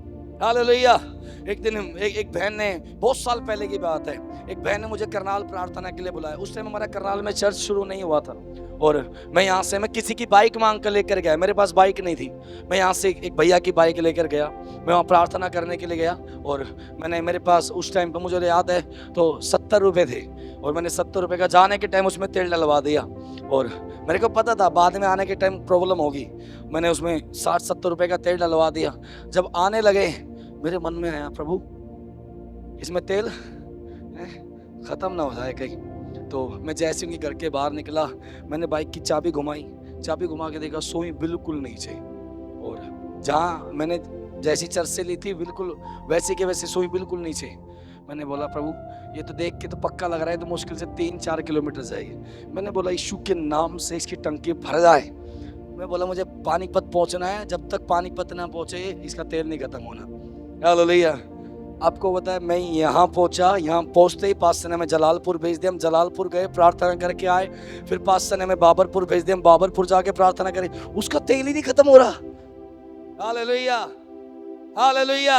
हालेलुया। एक दिन एक बहन ने, बहुत साल पहले की बात है, एक बहन ने मुझे करनाल प्रार्थना के लिए बुलाया। उस टाइम हमारा करनाल में चर्च शुरू नहीं हुआ था और मैं यहाँ से, मैं किसी की बाइक मांग कर लेकर गया, मेरे पास बाइक नहीं थी। मैं यहाँ से एक भैया की बाइक लेकर गया, मैं वहाँ प्रार्थना करने के लिए गया और मेरे पास उस टाइम पर मुझे याद है तो 70 रुपये थे और मैंने 70 रुपये का जाने के टाइम उसमें तेल डलवा दिया और मेरे को पता था बाद में आने के टाइम प्रॉब्लम होगी। मैंने उसमें 60-70 रुपये का तेल डलवा दिया। जब आने लगे मेरे मन में आया प्रभु इसमें तेल ख़त्म ना हो जाए कहीं। तो मैं जैसे ही घर के बाहर निकला, मैंने बाइक की चाबी घुमाई, चाबी घुमा के देखा सुई बिल्कुल नीचे और जहाँ मैंने जैसी चर्च से ली थी बिल्कुल वैसे के वैसे सुई बिल्कुल नीचे। मैंने बोला प्रभु ये तो देख के तो पक्का लग रहा है तो मुश्किल से 3-4 किलोमीटर जाएगी। मैंने बोला यीशु के नाम से इसकी टंकी भर जाए। मैं बोला मुझे पानीपत पहुंचना है, जब तक पानीपत ना पहुंचे इसका तेल नहीं खत्म होना। हालेलुया। आपको पता है मैं यहाँ पहुंचा, यहाँ पहुंचते ही पास्टर ने हमें जलालपुर भेज दिया। हम जलालपुर गए, प्रार्थना करके आए, फिर पास्टर ने हमें बाबरपुर भेज दिया। हम बाबरपुर जाके प्रार्थना करें, उसका तेल ही नहीं खत्म हो रहा। हालेलुया। हालेलुया।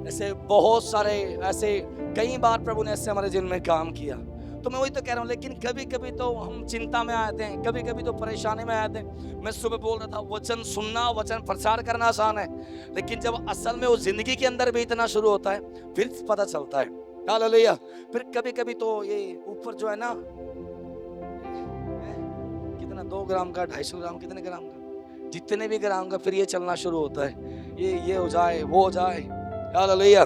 ऐसे बहुत सारे, ऐसे कई बार प्रभु ने ऐसे हमारे जीवन में काम किया। तो मैं वही तो कह रहा हूँ, लेकिन कभी कभी तो हम चिंता में आते हैं, कभी कभी तो परेशानी में आते हैं। मैं सुबह बोल रहा था वचन सुनना, वचन प्रचार करना आसान है, लेकिन जब असल में वो जिंदगी के अंदर भी इतना शुरू होता है फिर पता चलता है। हालेलुया। फिर कभी कभी तो ये ऊपर जो है ना, कितना 2 ग्राम का, 250 ग्राम, कितने ग्राम का, जितने भी ग्राम का, फिर ये चलना शुरू होता है, ये हो जाए वो हो जाए। हालेलुया।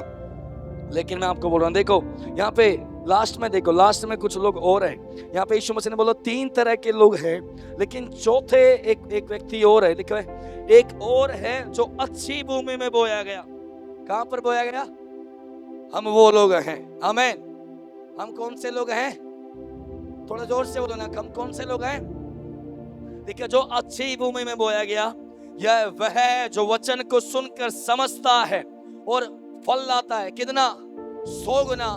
लेकिन मैं आपको बोल रहा हूँ, देखो यहाँ पे लास्ट में, देखो लास्ट में कुछ लोग और हैं। यहाँ पे यीशु मसीह ने बोला 3 तरह के लोग हैं, लेकिन चौथे एक व्यक्ति और है, लिखा है एक और है जो अच्छी भूमि में बोया गया। कहां पर बोया गया? हम वो लोग हैं। आमीन। हम कौन से लोग हैं? थोड़ा जोर से बोलो ना, हम कौन से लोग हैं? देखिए जो अच्छी भूमि में बोया गया, यह वह है जो वचन को सुनकर समझता है और फल लाता है। कितना? 100 गुना,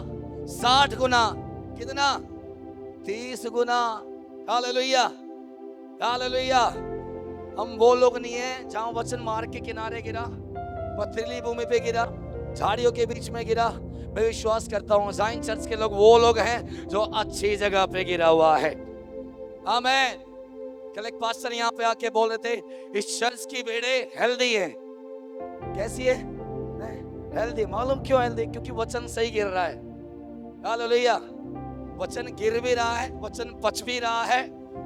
60 गुना, कितना? 30 गुना। हालेलुया। हालेलुया। हम वो लोग नहीं है जहां वचन मार के किनारे गिरा, पथरीली भूमि पे गिरा, झाड़ियों के बीच में गिरा। मैं विश्वास करता हूं ज़ाइन चर्च के लोग वो लोग हैं जो अच्छी जगह पे गिरा हुआ है। आमीन। कल एक पास्टर यहाँ पे आके बोल रहे थे इस चर्च की भेड़े हेल्दी है। कैसी है? हेल्दी। मालूम क्यों हेल्दी? क्योंकि वचन सही गिर रहा है। हालेलुया। वचन गिर भी रहा है, वचन पच भी रहा है,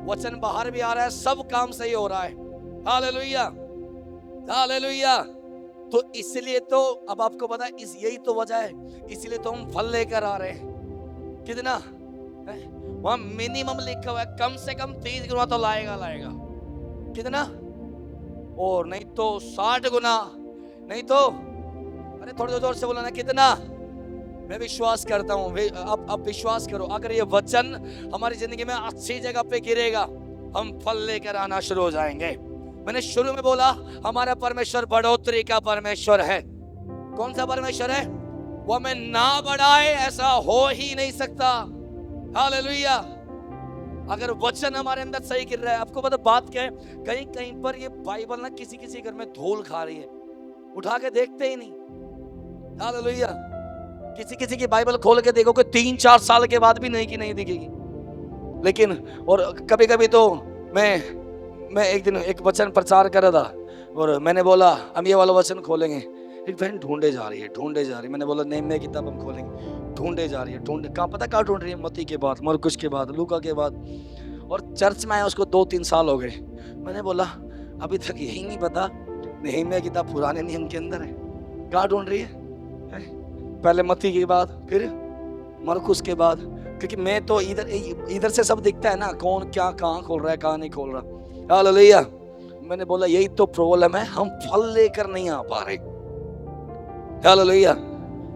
वचन बाहर भी आ रहा है, सब काम सही हो रहा है। हालेलुया। हालेलुया। तो इसलिए तो अब आपको पता है यही तो वजह है, इसलिए तो हम फल लेकर आ रहे हैं। कितना? वहां मिनिमम लिखा हुआ है, कम से कम 30 गुना तो लाएगा। कितना? और नहीं तो 60 गुना, नहीं तो, अरे थोड़ी जोर से बोला ना, कितना? मैं विश्वास करता हूँ, अब विश्वास करो, अगर ये वचन हमारी जिंदगी में अच्छी जगह पे गिरेगा, हम फल लेकर आना शुरू हो जाएंगे। मैंने शुरू में बोला हमारा परमेश्वर बढ़ोतरी का परमेश्वर है। कौन सा परमेश्वर है? वो हमें ना बढ़ाए ऐसा हो ही नहीं सकता। हालेलुया। अगर वचन हमारे अंदर सही गिर रहा है, आपको पता बात क्या है, कहीं कहीं पर ये बाइबल ना किसी घर में धूल खा रही है, उठा के देखते ही नहीं। हालेलुया। किसी की बाइबल खोल के देखो कि 3-4 साल के बाद भी नहीं की नहीं दिखेगी। लेकिन और कभी कभी तो मैं एक दिन एक वचन प्रचार कर रहा था और मैंने बोला हम ये वाला वचन खोलेंगे। एक बहन ढूंढे जा रही है। मैंने बोला नहीं, मैं किताब हम खोलेंगे। ढूंढे जा रही है, कहाँ पता कहाँ ढूंढ रही है? मत्ती के बाद, मरकुस के बाद, लूका के बाद, और चर्च में आया उसको 2-3 साल हो गए। मैंने बोला अभी तक यही नहीं पता नहमीया किताब पुराने नियम के अंदर है। कहाँ ढूंढ रही है? पहले मत्ती के बाद, फिर मरकुस के बाद, क्योंकि मैं तो इधर से सब दिखता है ना, कौन क्या कहाँ खोल रहा है, कहाँ नहीं खोल रहा। हालेलुया। मैंने बोला यही तो प्रॉब्लम है, हम फल लेकर नहीं आ पा रहे। हालेलुया।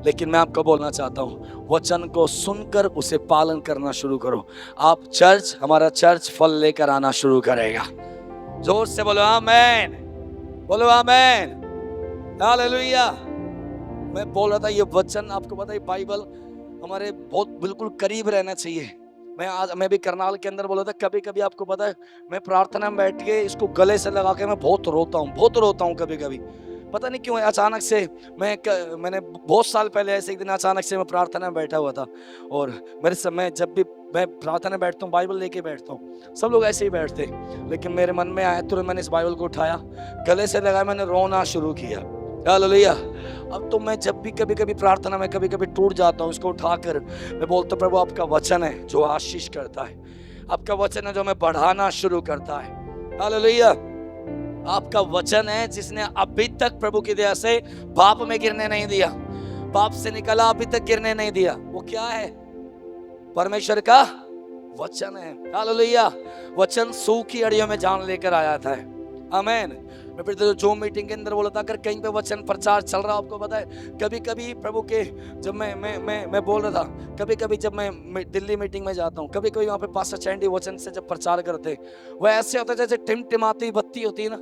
लेकिन मैं आपको बोलना चाहता हूँ, वचन को सुनकर उसे पालन करना शुरू करो। आप चर्च, हमारा चर्च फल लेकर आना शुरू करेगा। जोर से बोलो आमेन, बोलो आमेन, हालेलुया। मैं बोल रहा था ये वचन आपको पता है, बाइबल हमारे बहुत बिल्कुल करीब रहना चाहिए। मैं भी करनाल के अंदर बोला था, कभी कभी आपको पता है मैं प्रार्थना में बैठ के इसको गले से लगा के मैं बहुत रोता हूँ कभी कभी। पता नहीं क्यों अचानक से मैंने बहुत साल पहले ऐसे एक दिन अचानक से मैं प्रार्थना में बैठा हुआ था, और मेरे समय जब भी मैं प्रार्थना में बैठता हूँ बाइबल लेके बैठता हूँ, सब लोग ऐसे ही बैठते, लेकिन मेरे मन में आया तुरंत मैंने इस बाइबल को उठाया, गले से लगाया, मैंने रोना शुरू किया। हालेलुया। अब तो मैं जब भी कभी कभी प्रार्थना में कभी कभी टूट जाता हूँ, इसको उठाकर मैं बोलता हूँ प्रभु आपका वचन है जो आशीष करता है, आपका वचन है जो हमें बढ़ाना शुरू करता है। हालेलुया। आपका वचन है जिसने अभी तक प्रभु की दया से पाप में गिरने नहीं दिया, पाप से निकला अभी तक गिरने नहीं दिया। वो क्या है? परमेश्वर का वचन है। हालेलुया। वचन सूखी अड़ियों में जान लेकर आया था। आमीन। मैं फिर तो जो मीटिंग के अंदर बोला था, अगर कहीं पे वचन प्रचार चल रहा आपको पता है, कभी कभी प्रभु के जब मैं बोल रहा था, कभी कभी जब मैं दिल्ली मीटिंग में जाता हूँ, कभी कभी वहाँ पे पास्टर चैंडी वचन से जब प्रचार करते, वह ऐसे होता है जैसे टिमटिमाती बत्ती होती है ना,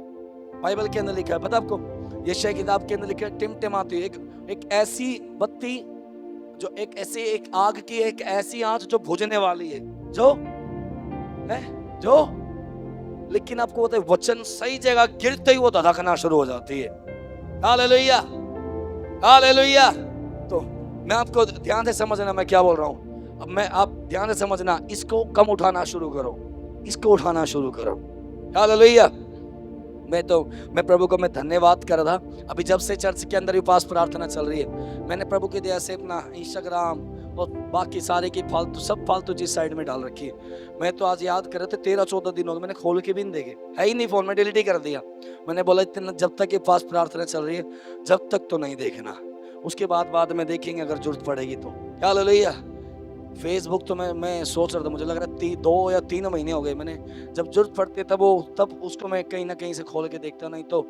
बाइबल के अंदर लिखा है, पता आपको, यशायाह किताब के अंदर लिखा है टिमटिमाती, एक ऐसी बत्ती जो एक आग की एक ऐसी आंच जो बुझने वाली है, जो लेकिन आपको पता है वचन सही जगह गिरते ही वो धड़कना शुरू हो जाती है। Hallelujah, hallelujah. तो मैं आपको ध्यान से समझना मैं क्या बोल रहा हूँ। अब आप ध्यान से समझना, इसको कम उठाना शुरू करो, इसको उठाना शुरू करो। हालेलुया। मैं प्रभु को मैं धन्यवाद कर रहा था। अभी जब से चर्च के अंदर उपवास प्रार्थना चल रही है, मैंने प्रभु की दया से अपना इंस्टाग्राम और बाकी सारे की फालतू चीज साइड में डाल रखी है। मैं तो आज याद कर रहे थे 13-14 दिन हो गए मैंने खोल के भी नहीं देखे, है ही नहीं फोन में, डिलीट ही कर दिया। मैंने बोला इतना जब तक ये उपवास प्रार्थना चल रही है जब तक तो नहीं देखना, उसके बाद में देखेंगे अगर जरूरत पड़ेगी तो। हालेलुया। फेसबुक तो मैं सोच रहा था, मुझे लग रहा है 2 या 3 महीने हो गए, मैंने जब जरूरत पड़ती तब उसको मैं कहीं ना कहीं से खोल के देखता, नहीं तो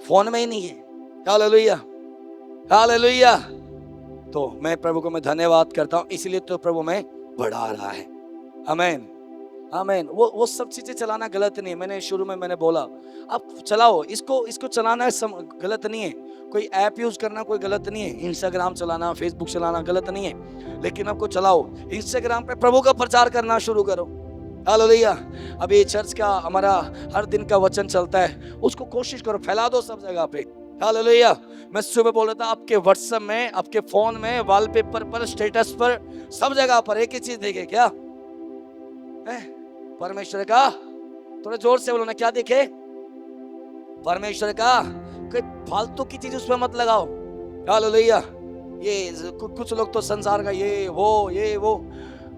फोन में ही नहीं है। Hallelujah, hallelujah. तो मैं प्रभु को मैं धन्यवाद करता हूँ, इसलिए तो प्रभु में बढ़ा रहा है। आमीन, आमीन। वो सब चीजें चलाना गलत नहीं है। मैंने शुरू में मैंने बोला आप चलाओ, इसको चलाना गलत नहीं है, कोई ऐप यूज करना कोई गलत नहीं है, इंस्टाग्राम चलाना फेसबुक चलाना गलत नहीं है, लेकिन आपको चलाओ इंस्टाग्राम पे प्रभु का प्रचार करना शुरू करो। हालेलुया। अब ये चर्च का हमारा हर दिन का वचन चलता है, उसको कोशिश करो फैला दो सब जगह पे। हालेलुया। मैं सुबह बोल रहा था, आपके व्हाट्सएप में, आपके फोन में, वॉलपेपर पर, स्टेटस पर, सब जगह पर एक ही चीज देखे, क्या है? परमेश्वर का, थोड़ा जोर से बोलो ना, क्या देखे? परमेश्वर का। कोई फालतू की चीज उसमें मत लगाओ। हालेलुया। ये कुछ लोग तो संसार का ये वो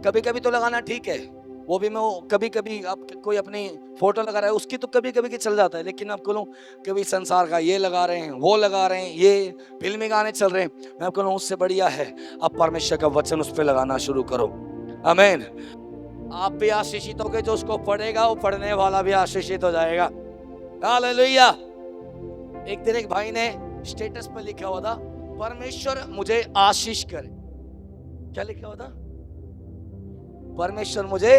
कभी कभी तो लगाना ठीक है, वो भी मैं कभी कभी आप कोई अपनी फोटो लगा रहा है उसकी तो कभी कभी चल जाता है, लेकिन आपको लोग कभी संसार का ये लगा रहे हैं, वो लगा रहे हैं, ये फिल्मी गाने चल रहे हैं, मैं आपको लोग उससे बढ़िया है आप परमेश्वर का वचन उस पर लगाना शुरू करो। आमीन। आप भी आशीषित होगे, जो उसको पढ़ेगा वो पढ़ने वाला भी आशीषित हो जाएगा। हालेलुया। एक दिन एक भाई ने स्टेटस पर लिखा हुआ था, परमेश्वर मुझे आशीष करे। क्या लिखा हुआ था? परमेश्वर मुझे।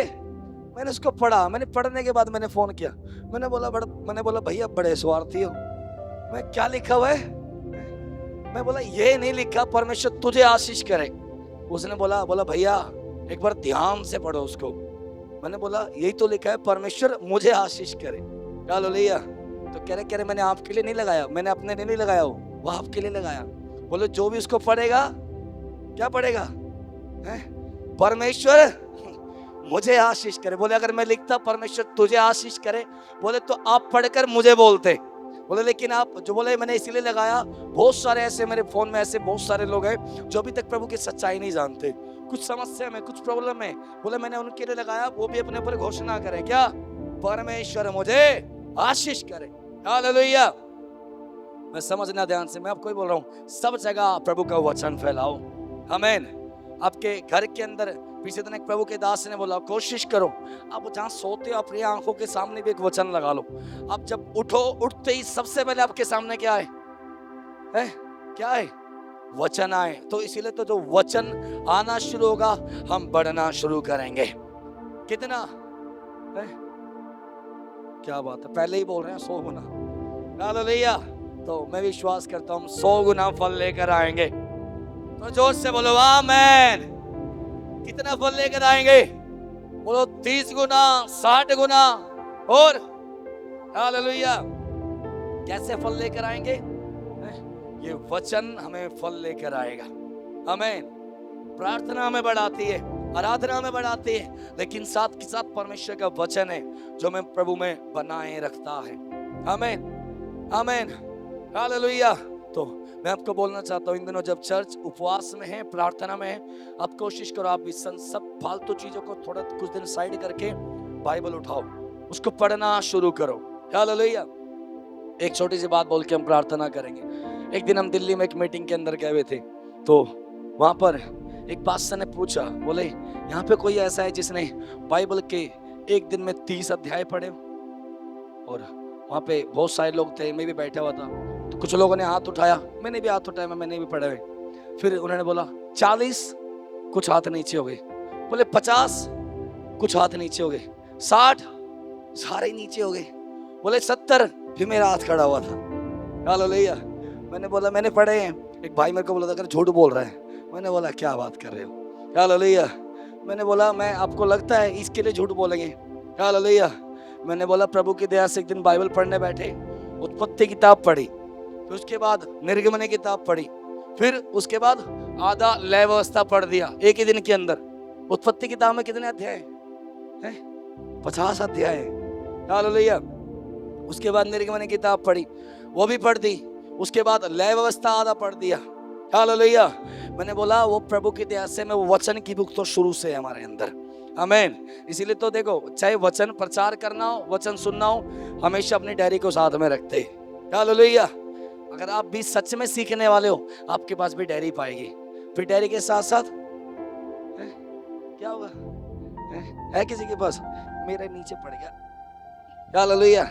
मैंने उसको पढ़ा, मैंने पढ़ने के बाद मैंने फोन किया, मैंने बोला भैया बड़े स्वार्थी हो, मैं क्या लिखा हुआ है? मैं बोला ये नहीं लिखा परमेश्वर तुझे आशीष करे। उसने बोला भैया एक बार ध्यान से पढ़ो उसको। मैंने बोला यही तो लिखा है परमेश्वर मुझे आशीष करे। हालेलुया। तो कह रहे मैंने आपके लिए नहीं लगाया, मैंने अपने लिए नहीं लगाया, वो आपके लिए लगाया। बोले जो भी उसको पढ़ेगा, क्या पढ़ेगा? परमेश्वर मुझे आशीष करे। बोले अगर मैं लिखता परमेश्वर तुझे आशीष करे, बोले तो आप पढ़कर मुझे बोलते। बोले लेकिन आप जो बोले मैंने इसीलिए लगाया, बहुत सारे ऐसे मेरे फोन में ऐसे बहुत सारे लोग हैं जो अभी तक प्रभु की सच्चाई नहीं जानते, कुछ समस्या में, कुछ प्रॉब्लम में। बोले मैंने उनके लिए लगाया, वो भी अपने ऊपर घोषणा करें, क्या? परमेश्वर मुझे आशीष करे। हालेलुया। मैं समझना ध्यान से, मैं आपको ही बोल रहा हूँ, सब जगह प्रभु का वचन फैलाओ। आमीन। आपके घर के अंदर पिछले दिन एक प्रभु के दास ने बोला कोशिश करो, आप जहाँ सोते हो अपनी आंखों के सामने भी एक वचन लगा लो। आप जब उठते ही सबसे पहले आपके सामने क्या है? क्या है? वचन आए। तो इसीलिए तो जो वचन आना शुरू होगा हम बढ़ना शुरू करेंगे। कितना है? क्या बात है, पहले ही बोल रहे हैं 100 गुना। हालेलुया। तो मैं विश्वास करता हूँ 100 गुना फल लेकर आएंगे। तो जोर से बोलो आमीन। कितना फल लेकर आएंगे? बोलो 30 गुना, 60 गुना। और हालेलुया। कैसे फल लेकर आएंगे? ये वचन हमें फल लेकर आएगा। आमीन। प्रार्थना हमें बढ़ाती है, आराधना में बढ़ाती है, लेकिन साथ के साथ परमेश्वर का वचन है जो मैं प्रभु में बनाए रखता है। आमीन आमीन हालेलुया। तो मैं आपको बोलना चाहता हूँ इन दिनों जब चर्च उपवास में है, प्रार्थना में है, आप कोशिश करो आप इस सब फालतू चीजों को थोड़ा कुछ दिन साइड करके बाइबल उठाओ, उसको पढ़ना शुरू करो। हालेलुया। एक छोटी सी बात बोल के हम प्रार्थना करेंगे। एक दिन हम दिल्ली में एक मीटिंग के अंदर गए हुए थे, तो वहां पर एक पास्टर ने पूछा, बोले यहाँ पे कोई ऐसा है जिसने बाइबल के एक दिन में 30 अध्याय पढ़े? और वहाँ पे बहुत सारे लोग थे, मैं भी बैठा हुआ था। तो कुछ लोगों ने हाथ उठाया, मैंने भी हाथ उठाया, मैंने भी पढ़े हुए। फिर उन्होंने बोला 40, कुछ हाथ नीचे हो गए। बोले 50, कुछ हाथ नीचे हो गए। 60, सारे नीचे हो गए। बोले 70, फिर मेरा हाथ खड़ा हुआ था। हालेलुया। मैंने बोला मैंने पढ़े हैं। एक भाई मेरे को बोला था कि झूठ बोल रहा है। मैंने बोला क्या बात कर रहे हो? हालेलुया। मैंने बोला मैं आपको लगता है इसके लिए झूठ बोलेंगे? हालेलुया। मैंने बोला प्रभु की दया से एक दिन बाइबल पढ़ने बैठे, उत्पत्ति किताब पढ़ी, फिर उसके बाद निर्गमन किताब पढ़ी, फिर उसके बाद आधा लय व्यवस्था पढ़ दिया एक ही दिन के अंदर। उत्पत्ति किताब में कितने अध्याय हैं? 50 अध्याय है। हालेलुया। उसके बाद निर्गमन किताब पढ़ी, वो भी पढ़ दी। उसके बाद लय व्यवस्था आधा पढ़ दिया। हालेलुया। मैंने बोला वो प्रभु की दया से मैं वो वचन की बुक तो शुरू से है हमारे अंदर। आमीन। इसीलिए तो देखो, चाहे वचन प्रचार करना हो, वचन सुनना हो, हमेशा अपनी डायरी को साथ में रखते हैं। हालेलुया। अगर आप भी सच में सीखने वाले हो, आपके पास भी डायरी पाएगी। फिर डायरी के साथ साथ क्या होगा? है किसी के पास? मेरे नीचे पड़ गया। हालेलुया।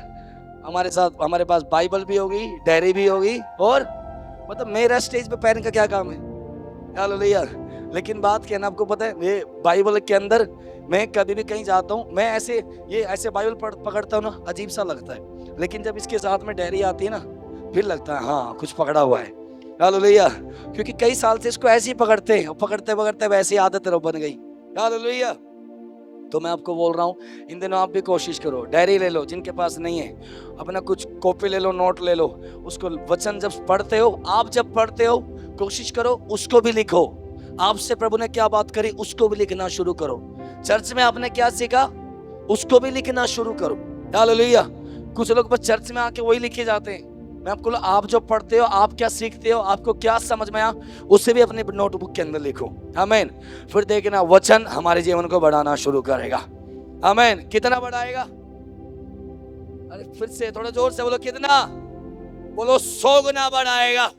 हमारे पास बाइबल भी होगी, डायरी भी होगी, और मतलब मेरा स्टेज पे पैरने का क्या काम है? हालेलुया। लेकिन बात क्या है ना, आपको पता है ये बाइबल के अंदर मैं कभी भी कहीं जाता हूँ, मैं ऐसे बाइबल पकड़ता हूँ ना, अजीब सा लगता है। लेकिन जब इसके साथ में डायरी आती है ना, फिर लगता है हाँ कुछ पकड़ा हुआ है। हालेलुया। क्योंकि कई साल से इसको ऐसे ही पकड़ते हैं, पकड़ते पकड़ते वैसी आदत बन गई। हालेलुया। तो मैं आपको बोल रहा हूँ इन दिनों आप भी कोशिश करो, डायरी ले लो, जिनके पास नहीं है अपना कुछ कॉपी ले लो, नोट ले लो। उसको वचन जब पढ़ते हो, आप जब पढ़ते हो, कोशिश करो उसको भी लिखो। आपसे प्रभु ने क्या बात करी उसको भी लिखना शुरू करो। चर्च में आपने क्या सीखा उसको भी लिखना शुरू करो। हालेलुया। कुछ लोग बस चर्च में आके वही लिखे जाते हैं। मैं आपको आप जो पढ़ते हो, आप क्या सीखते हो, आपको क्या समझ में आया, उसे भी अपने नोटबुक के अंदर लिखो। आमीन। फिर देखना वचन हमारे जीवन को बढ़ाना शुरू करेगा। आमीन। कितना बढ़ाएगा? अरे फिर से थोड़ा जोर से बोलो, कितना? बोलो 100 गुना बढ़ाएगा।